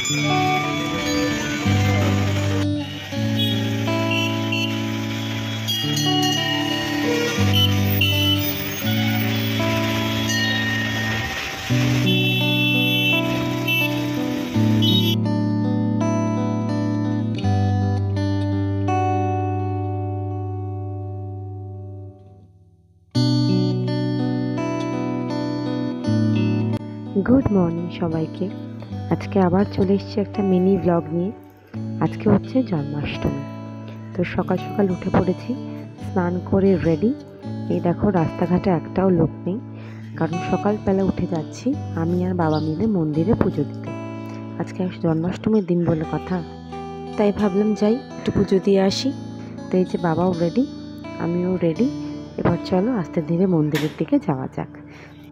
Good morning সবাইকে। আজকে আবার চলে এসেছি একটা মিনি ব্লগ নিয়ে। আজকে হচ্ছে জন্মাষ্টমী। তো সকাল সকাল উঠে পড়েছি, স্নান করে রেডি। এই দেখো রাস্তাঘাটে একটাও লোক নেই, কারণ সকালবেলা উঠে যাচ্ছি আমি আর বাবা মিলে মন্দিরে পুজো দিতে। আজকে জন্মাষ্টমীর দিন বলে কথা, তাই ভাবলাম যাই একটু পুজো দিয়ে আসি। তো এই যে বাবাও রেডি, আমিও রেডি। এবার চলো আস্তে ধীরে মন্দিরের দিকে যাওয়া যাক,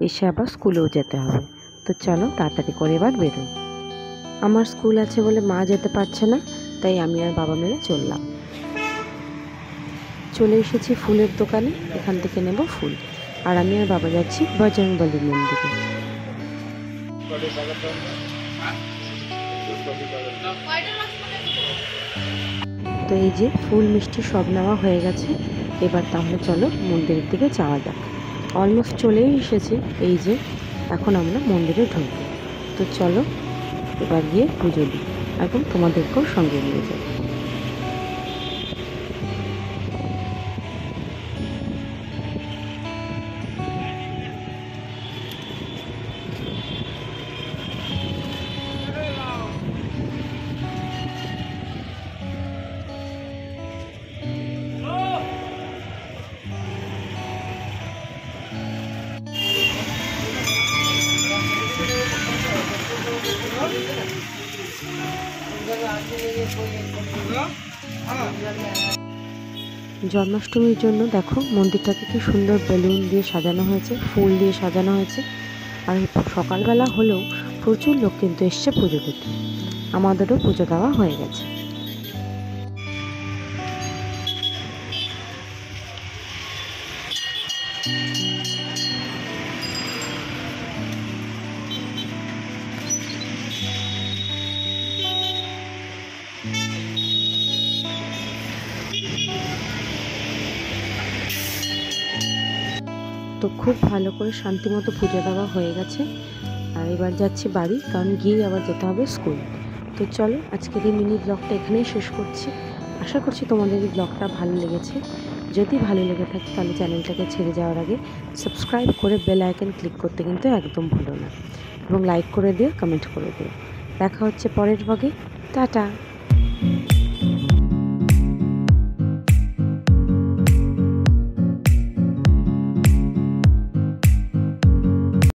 এসে আবার স্কুলেও যেতে হবে। তো চলো তাড়াতাড়ি করে এবার বেরোই। আমার স্কুল আছে বলে মা যেতে পারছে না, তাই আমি আর বাবা মিলে চললাম। চলে এসেছি ফুলের দোকানে, এখান থেকে নেব ফুল। আর আমি আর বাবা যাচ্ছি বজরংবলী মন্দিরে। তো এই যে ফুল মিষ্টি সব নেওয়া হয়ে গেছে, এবার তাহলে চলো মন্দিরের দিকে যাওয়া যাক। অলমোস্ট চলেই এসেছি, এই যে এখন আমরা মন্দিরে ঢুকবো। তো চলো এবার গিয়ে পুজো দিই এবং তোমাদেরকেও সঙ্গে নিয়ে যাই। জন্মাষ্টমীর জন্য দেখো মন্দিরটাকে কি সুন্দর বেলুন দিয়ে সাজানো হয়েছে, ফুল দিয়ে সাজানো হয়েছে। আর সকালবেলা হলেও প্রচুর লোক কিন্তু এসছে পুজো দিতে। আমাদেরও পুজো দেওয়া হয়ে গেছে। তো খুব ভালো করে শান্তি মতো পুজো দেওয়া হয়ে গেছে। আর এবার যাচ্ছি বাড়ি, কারণ গিয়ে আবার যেতে হবে স্কুল। তো চলো আজকের এই মিনি ব্লগটা এখানেই শেষ করছি। আশা করছি তোমাদের এই ব্লগটা ভালো লেগেছে। যদি ভালো লেগে থাকে তাহলে চ্যানেলটাকে ছেড়ে যাওয়ার আগে সাবস্ক্রাইব করে বেল আইকন ক্লিক করতে কিন্তু একদম ভুলো না, এবং লাইক করে দিও, কমেন্ট করে দিও। দেখা হচ্ছে পরের ব্লগে। টাটা।